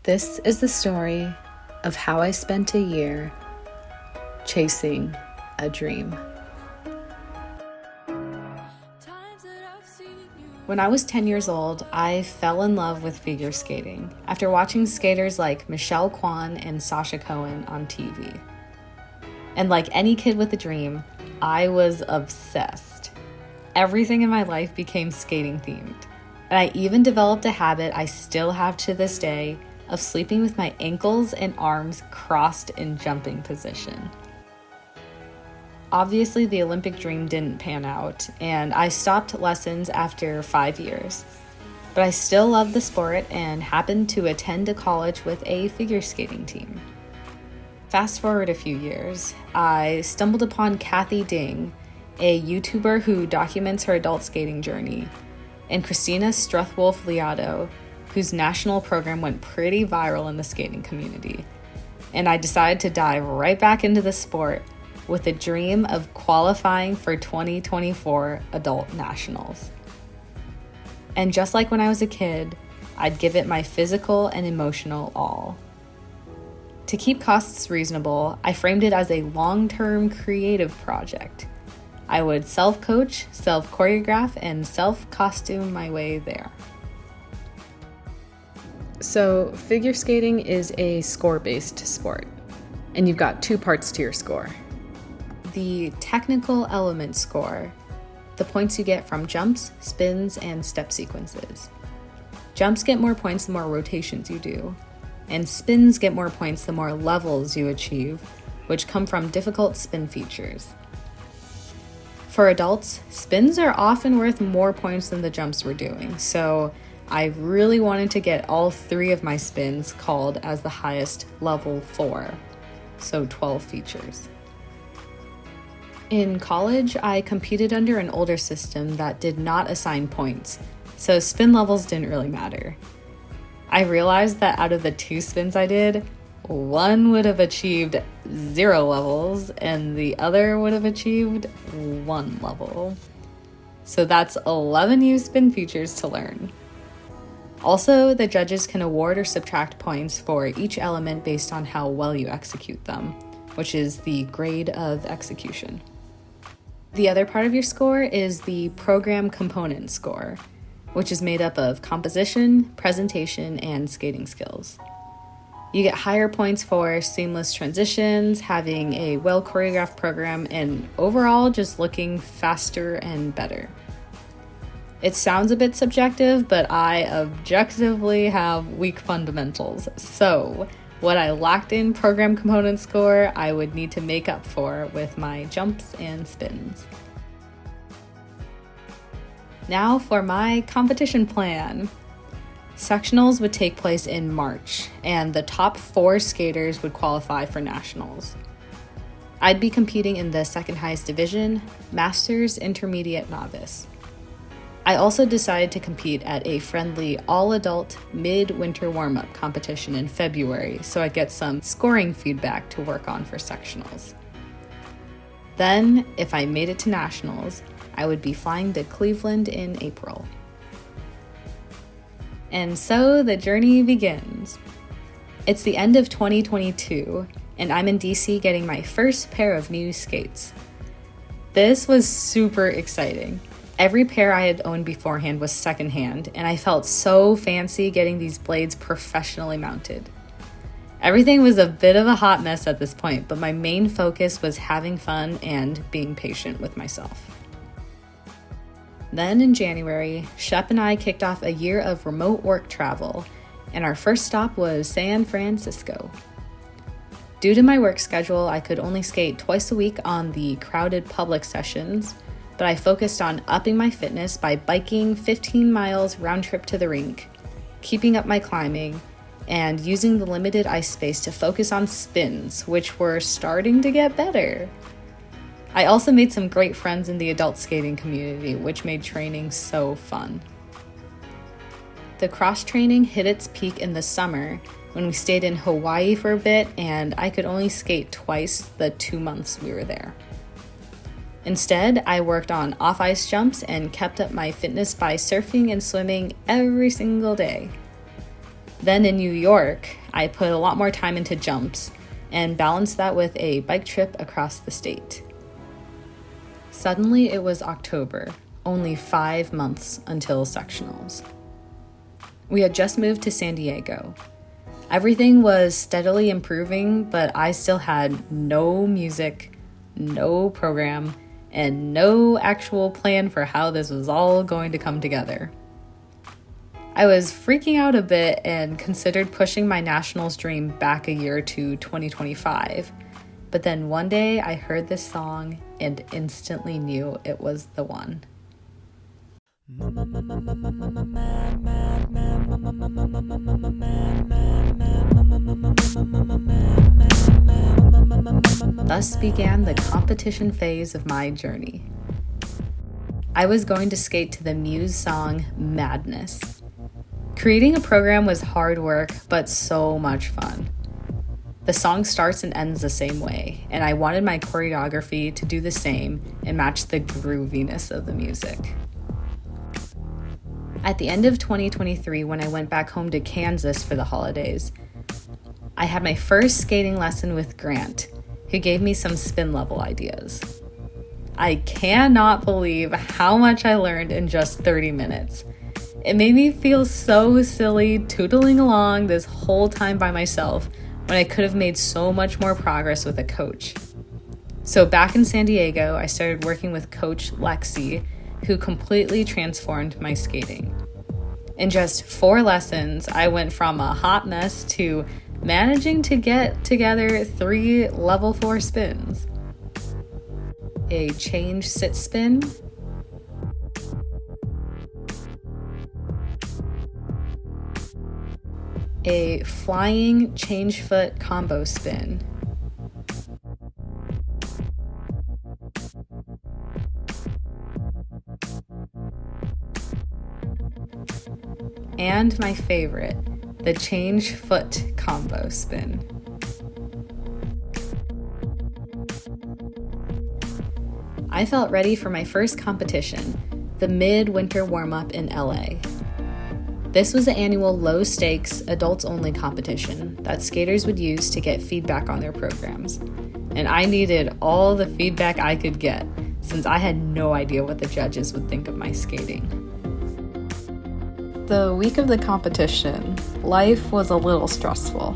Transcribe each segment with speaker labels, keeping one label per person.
Speaker 1: This is the story of how I spent a year chasing a dream. When I was 10 years old, I fell in love with figure skating after watching skaters like Michelle Kwan and Sasha Cohen on TV. And like any kid with a dream, I was obsessed. Everything in my life became skating themed. And I even developed a habit I still have to this day of sleeping with my ankles and arms crossed in jumping position. Obviously, the Olympic dream didn't pan out, and I stopped lessons after 5 years. But I still love the sport and happened to attend a college with a figure skating team. Fast forward a few years, I stumbled upon Kathy Ding, a YouTuber who documents her adult skating journey, and Christina Struthwolf-Liotto, whose national program went pretty viral in the skating community. And I decided to dive right back into the sport with a dream of qualifying for 2024 adult nationals. And just like when I was a kid, I'd give it my physical and emotional all. To keep costs reasonable, I framed it as a long-term creative project. I would self-coach, self-choreograph, and self-costume my way there. So, figure skating is a score-based sport, and you've got two parts to your score. The technical element score, the points you get from jumps, spins, and step sequences. Jumps get more points the more rotations you do, and spins get more points the more levels you achieve, which come from difficult spin features. For adults, spins are often worth more points than the jumps we're doing, so I really wanted to get all 3 of my spins called as the highest level 4, so 12 features. In college, I competed under an older system that did not assign points, so spin levels didn't really matter. I realized that out of the 2 spins I did, one would have achieved 0 levels and the other would have achieved 1 level. So that's 11 new spin features to learn. Also, the judges can award or subtract points for each element based on how well you execute them, which is the grade of execution. The other part of your score is the program component score, which is made up of composition, presentation, and skating skills. You get higher points for seamless transitions, having a well-choreographed program, and overall just looking faster and better. It sounds a bit subjective, but I objectively have weak fundamentals. So what I lacked in program component score, I would need to make up for with my jumps and spins. Now for my competition plan. Sectionals would take place in March, and the top 4 skaters would qualify for nationals. I'd be competing in the second highest division, Masters, Intermediate, Novice. I also decided to compete at a friendly all-adult mid-winter warm-up competition in February so I'd get some scoring feedback to work on for sectionals. Then, if I made it to nationals, I would be flying to Cleveland in April. And so the journey begins. It's the end of 2022, and I'm in DC getting my first pair of new skates. This was super exciting. Every pair I had owned beforehand was secondhand, and I felt so fancy getting these blades professionally mounted. Everything was a bit of a hot mess at this point, but my main focus was having fun and being patient with myself. Then in January, Shep and I kicked off a year of remote work travel, and our first stop was San Francisco. Due to my work schedule, I could only skate twice a week on the crowded public sessions, but I focused on upping my fitness by biking 15 miles round trip to the rink, keeping up my climbing, and using the limited ice space to focus on spins, which were starting to get better. I also made some great friends in the adult skating community, which made training so fun. The cross training hit its peak in the summer when we stayed in Hawaii for a bit, and I could only skate twice the 2 months we were there. Instead, I worked on off-ice jumps and kept up my fitness by surfing and swimming every single day. Then in New York, I put a lot more time into jumps and balanced that with a bike trip across the state. Suddenly it was October, only 5 months until sectionals. We had just moved to San Diego. Everything was steadily improving, but I still had no music, no program, and no actual plan for how this was all going to come together. I was freaking out a bit and considered pushing my nationals dream back a year to 2025. But then one day I heard this song and instantly knew it was the one. Thus began the competition phase of my journey. I was going to skate to the Muse song Madness. Creating a program was hard work, but so much fun. The song starts and ends the same way, and I wanted my choreography to do the same and match the grooviness of the music. At the end of 2023, when I went back home to Kansas for the holidays, I had my first skating lesson with Grant, who gave me some spin level ideas. I cannot believe how much I learned in just 30 minutes. It made me feel so silly tootling along this whole time by myself when I could have made so much more progress with a coach. So back in San Diego, I started working with Coach Lexi, who completely transformed my skating. In just 4 lessons, I went from a hot mess to managing to get together 3 level 4 spins. A change sit spin, a flying change foot combo spin, and my favorite, the change foot combo spin. I felt ready for my first competition, the mid-winter warm-up in LA. This was an annual low-stakes, adults-only competition that skaters would use to get feedback on their programs. And I needed all the feedback I could get, since I had no idea what the judges would think of my skating. The week of the competition, life was a little stressful.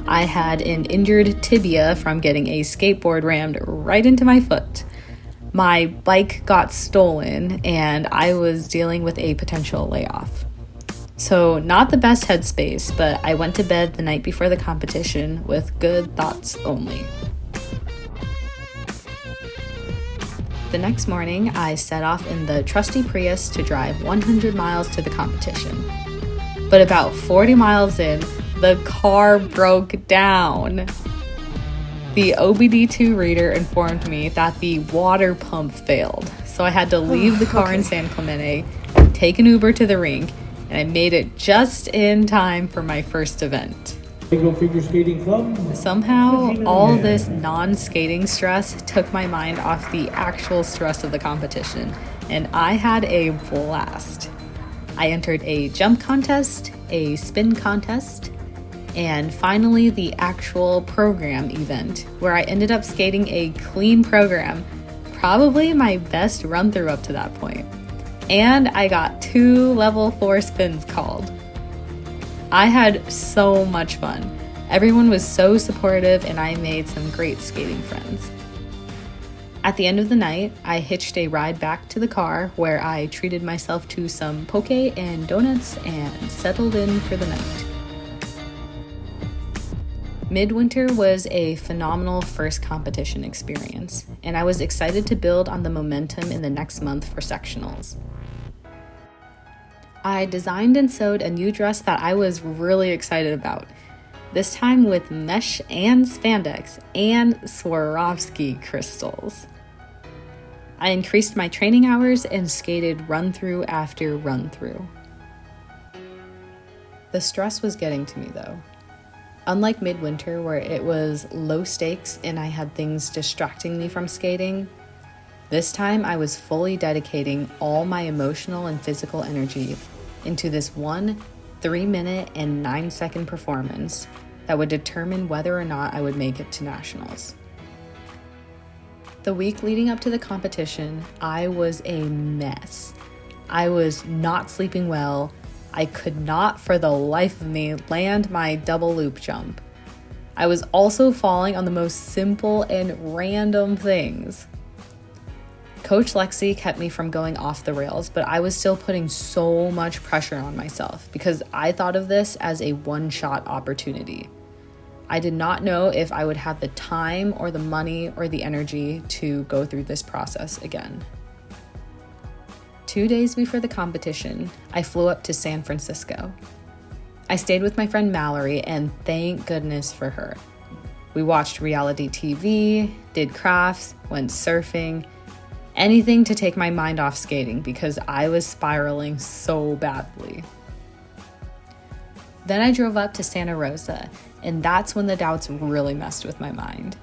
Speaker 1: I had an injured tibia from getting a skateboard rammed right into my foot. My bike got stolen, and I was dealing with a potential layoff. So not the best headspace, but I went to bed the night before the competition with good thoughts only. The next morning, I set off in the trusty Prius to drive 100 miles to the competition. But about 40 miles in, the car broke down. The OBD2 reader informed me that the water pump failed, so I had to leave the car in San Clemente, take an Uber to the rink, and I made it just in time for my first event.
Speaker 2: Figure Skating Club.
Speaker 1: Somehow, all this non-skating stress took my mind off the actual stress of the competition, and I had a blast. I entered a jump contest, a spin contest, and finally the actual program event, where I ended up skating a clean program, probably my best run-through up to that point. And I got 2 level 4 spins called. I had so much fun. Everyone was so supportive, and I made some great skating friends. At the end of the night, I hitched a ride back to the car where I treated myself to some poke and donuts and settled in for the night. Midwinter was a phenomenal first competition experience, and I was excited to build on the momentum in the next month for sectionals. I designed and sewed a new dress that I was really excited about, this time with mesh and spandex and Swarovski crystals. I increased my training hours and skated run-through after run-through. The stress was getting to me though. Unlike midwinter, where it was low stakes and I had things distracting me from skating, this time I was fully dedicating all my emotional and physical energy into this one 3-minute and 9-second performance that would determine whether or not I would make it to nationals. The week leading up to the competition, I was a mess. I was not sleeping well. I could not for the life of me land my double loop jump. I was also falling on the most simple and random things. Coach Lexi kept me from going off the rails, but I was still putting so much pressure on myself because I thought of this as a one-shot opportunity. I did not know if I would have the time or the money or the energy to go through this process again. 2 days before the competition, I flew up to San Francisco. I stayed with my friend Mallory, and thank goodness for her. We watched reality TV, did crafts, went surfing, anything to take my mind off skating because I was spiraling so badly. Then I drove up to Santa Rosa, and that's when the doubts really messed with my mind.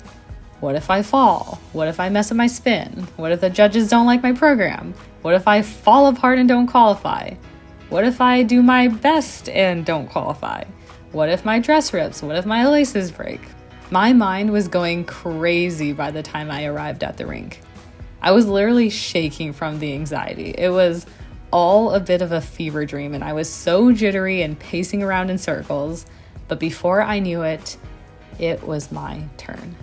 Speaker 1: What if I fall? What if I mess up my spin? What if the judges don't like my program? What if I fall apart and don't qualify? What if I do my best and don't qualify? What if my dress rips? What if my laces break? My mind was going crazy by the time I arrived at the rink. I was literally shaking from the anxiety. It was all a bit of a fever dream, and I was so jittery and pacing around in circles. But before I knew it, it was my turn.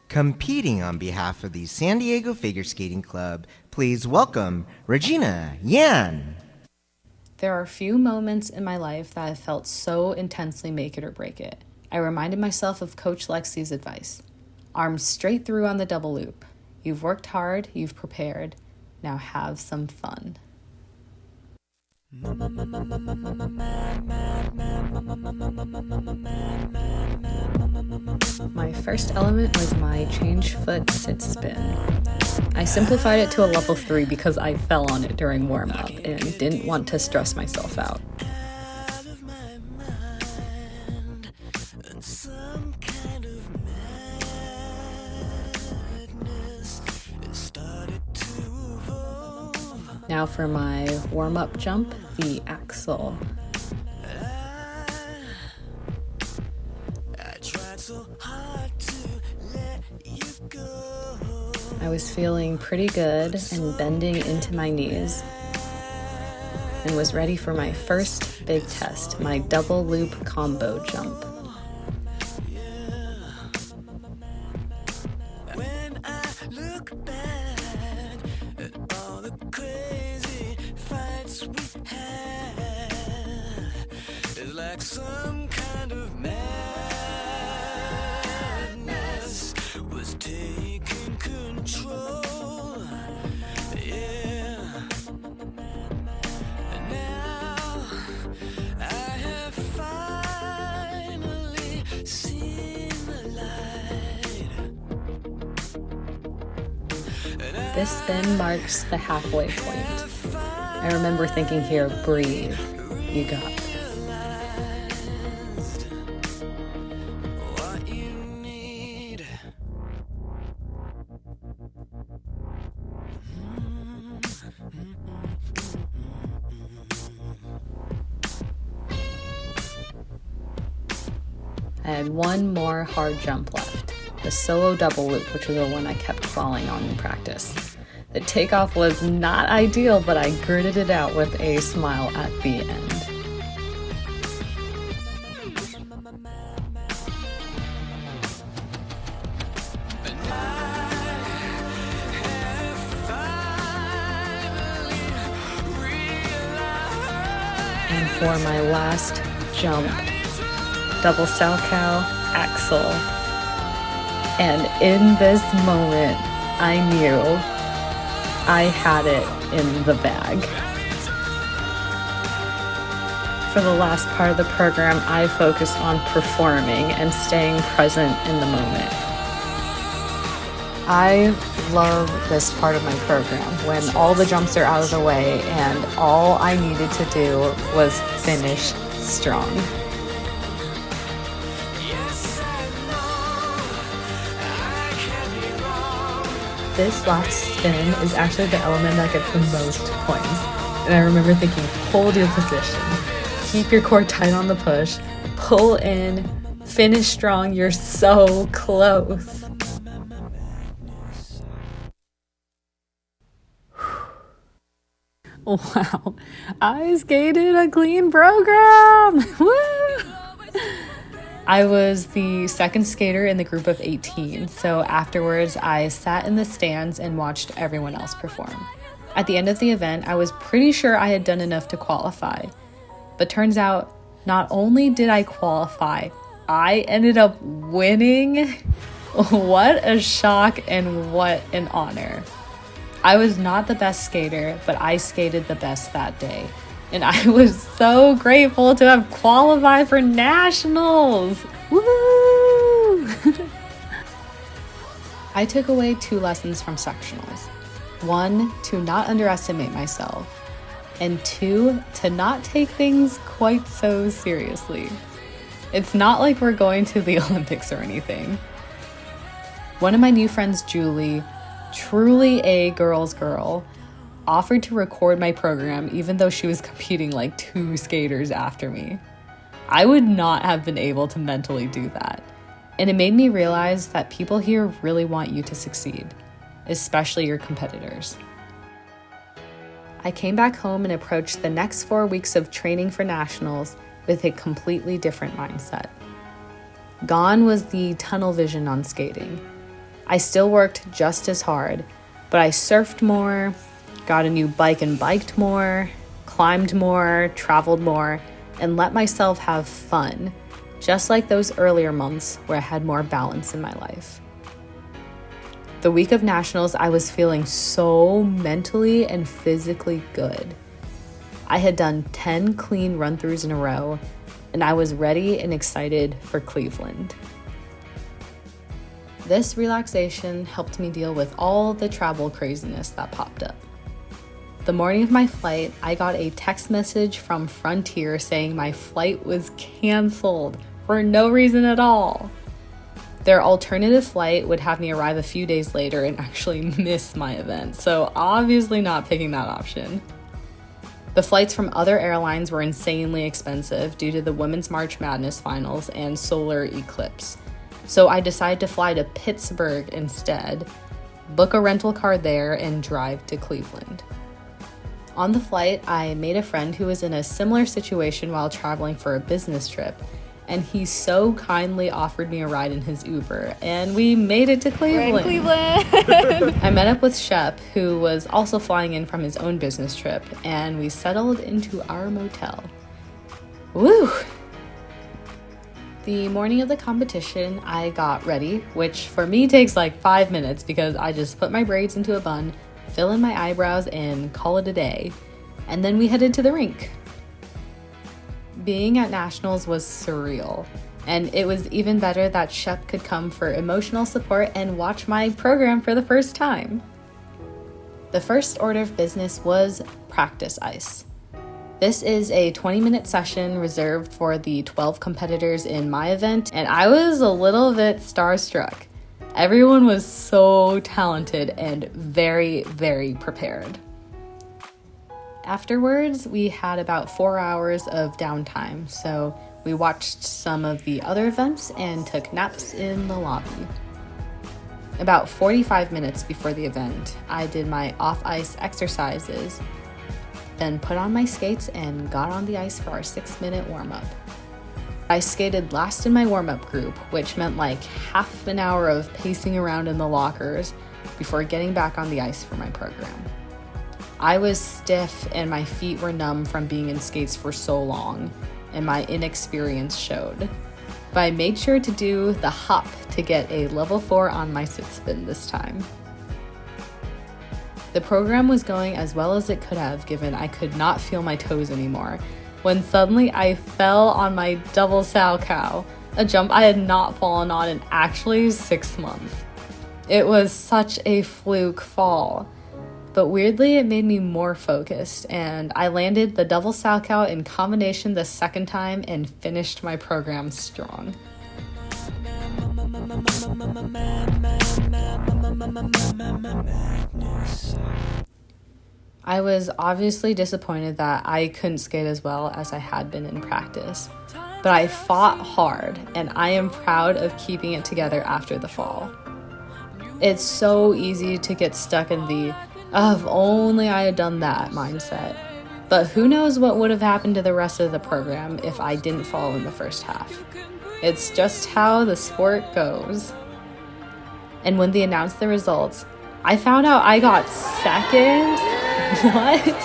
Speaker 3: Competing on behalf of the San Diego Figure Skating Club, please welcome Regina Yan.
Speaker 1: There are few moments in my life that have felt so intensely make it or break it. I reminded myself of Coach Lexi's advice. Arms straight through on the double loop. You've worked hard, you've prepared. Now have some fun. My first element was my change foot sit spin. I simplified it to a level 3 because I fell on it during warm-up and didn't want to stress myself out. Now for my warm-up jump, the axel. I was feeling pretty good and bending into my knees and was ready for my first big test, my double loop combo jump.
Speaker 4: Some kind of madness was taking control. Yeah. And now I have finally seen the light.
Speaker 1: This spin marks the halfway point. I remember thinking here, breathe, you got it. I had one more hard jump left, the solo double loop, which was the one I kept falling on in practice. The takeoff was not ideal, but I gritted it out with a smile at the end. And for my last jump, double salchow, axel. And in this moment, I knew I had it in the bag. For the last part of the program, I focused on performing and staying present in the moment. I love this part of my program when all the jumps are out of the way and all I needed to do was finish strong. This last spin is actually the element that gets the most points. And I remember thinking, hold your position. keep your core tight on the push, pull in, finish strong. You're so close. Wow, I skated a clean program. Woo! I was the second skater in the group of 18, so afterwards I sat in the stands and watched everyone else perform. At the end of the event, I was pretty sure I had done enough to qualify. But turns out, not only did I qualify, I ended up winning. What a shock and what an honor. I was not the best skater, but I skated the best that day. And I was so grateful to have qualified for nationals. Woo! I took away 2 lessons from sectionals. 1, to not underestimate myself. And 2, to not take things quite so seriously. It's not like we're going to the Olympics or anything. One of my new friends, Julie, truly a girl's girl, offered to record my program even though she was competing like 2 skaters after me. I would not have been able to mentally do that. And it made me realize that people here really want you to succeed, especially your competitors. I came back home and approached the next 4 weeks of training for nationals with a completely different mindset. Gone was the tunnel vision on skating. I still worked just as hard, but I surfed more, got a new bike and biked more, climbed more, traveled more, and let myself have fun, just like those earlier months where I had more balance in my life. The week of nationals, I was feeling so mentally and physically good. I had done 10 clean run-throughs in a row, and I was ready and excited for Cleveland. This relaxation helped me deal with all the travel craziness that popped up. The morning of my flight, I got a text message from Frontier saying my flight was canceled for no reason at all. Their alternative flight would have me arrive a few days later and actually miss my event, so obviously not picking that option. The flights from other airlines were insanely expensive due to the Women's March Madness finals and solar eclipse. So I decided to fly to Pittsburgh instead, book a rental car there, and drive to Cleveland. On the flight, I made a friend who was in a similar situation while traveling for a business trip, and he so kindly offered me a ride in his Uber, and we made it to Cleveland. I met up with Shep, who was also flying in from his own business trip, and we settled into our motel. Woo! The morning of the competition, I got ready, which for me takes like 5 minutes because I just put my braids into a bun, fill in my eyebrows, and call it a day. And then we headed to the rink. Being at nationals was surreal, and it was even better that Shep could come for emotional support and watch my program for the first time. The first order of business was practice ice. This is a 20-minute session reserved for the 12 competitors in my event, and I was a little bit starstruck. Everyone was so talented and very, very prepared. Afterwards, we had about 4 hours of downtime, so we watched some of the other events and took naps in the lobby. About 45 minutes before the event, I did my off-ice exercises, then put on my skates and got on the ice for our 6-minute warm-up. I skated last in my warm-up group, which meant like half an hour of pacing around in the lockers before getting back on the ice for my program. I was stiff and my feet were numb from being in skates for so long, and my inexperience showed. But I made sure to do the hop to get a level 4 on my sit spin this time. The program was going as well as it could have, given I could not feel my toes anymore, when suddenly I fell on my double sow cow, a jump I had not fallen on in actually 6 months. It was such a fluke fall, but weirdly it made me more focused, and I landed the double sow cow in combination the second time and finished my program strong. I was obviously disappointed that I couldn't skate as well as I had been in practice, but I fought hard and I am proud of keeping it together after the fall. It's so easy to get stuck in the "if only I had done that" mindset, but who knows what would have happened to the rest of the program if I didn't fall in the first half. It's just how the sport goes. And when they announced the results, I found out I got second. What?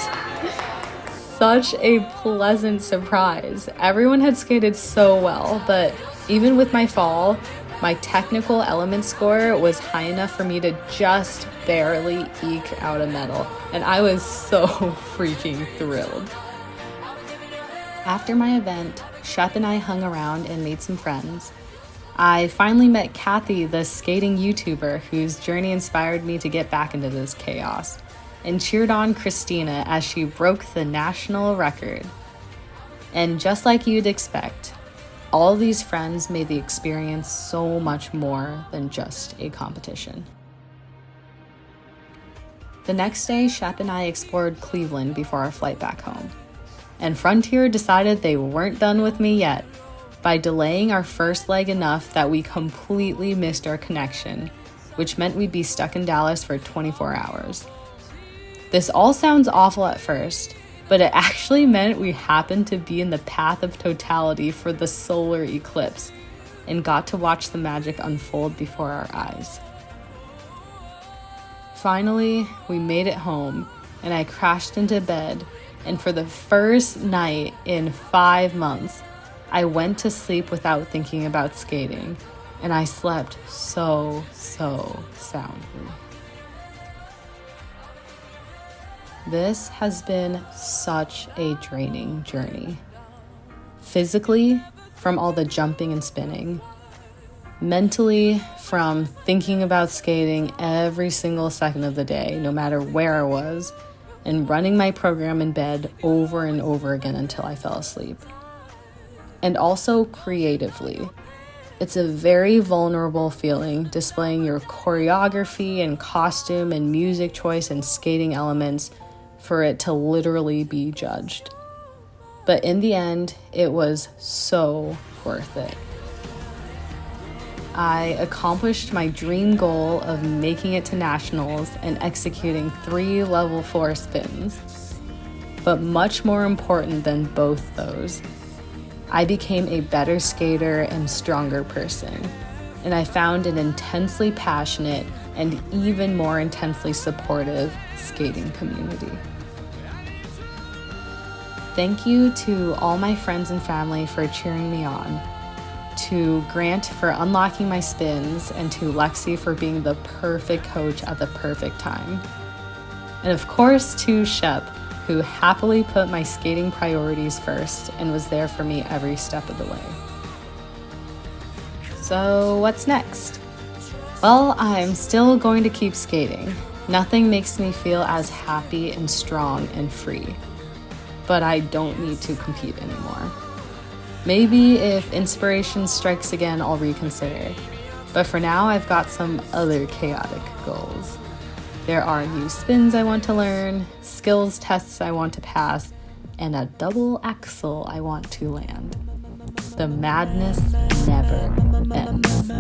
Speaker 1: Such a pleasant surprise. Everyone had skated so well, but even with my fall, my technical element score was high enough for me to just barely eke out a medal, and I was so freaking thrilled. After my event, Shep and I hung around and made some friends. I finally met Kathy, the skating YouTuber whose journey inspired me to get back into this chaos, and cheered on Christina as she broke the national record. And just like you'd expect, all these friends made the experience so much more than just a competition. The next day, Shep and I explored Cleveland before our flight back home. And Frontier decided they weren't done with me yet by delaying our first leg enough that we completely missed our connection, which meant we'd be stuck in Dallas for 24 hours. This all sounds awful at first, but it actually meant we happened to be in the path of totality for the solar eclipse and got to watch the magic unfold before our eyes. Finally, we made it home, and I crashed into bed, and for the first night in 5 months, I went to sleep without thinking about skating, and I slept so soundly. This has been such a draining journey. Physically, from all the jumping and spinning. Mentally, from thinking about skating every single second of the day, no matter where I was, and running my program in bed over and over again until I fell asleep. And also creatively. It's a very vulnerable feeling displaying your choreography and costume and music choice and skating elements for it to literally be judged. But in the end, it was so worth it. I accomplished my dream goal of making it to nationals and executing 3 level 4 spins. But much more important than both those, I became a better skater and stronger person, and I found an intensely passionate and even more intensely supportive skating community. Thank you to all my friends and family for cheering me on, to Grant for unlocking my spins, and to Lexi for being the perfect coach at the perfect time. And of course to Shep, who happily put my skating priorities first and was there for me every step of the way. So what's next? Well, I'm still going to keep skating. Nothing makes me feel as happy and strong and free. But I don't need to compete anymore. Maybe if inspiration strikes again, I'll reconsider. But for now, I've got some other chaotic goals. There are new spins I want to learn, skills tests I want to pass, and a double axel I want to land. The madness never ends.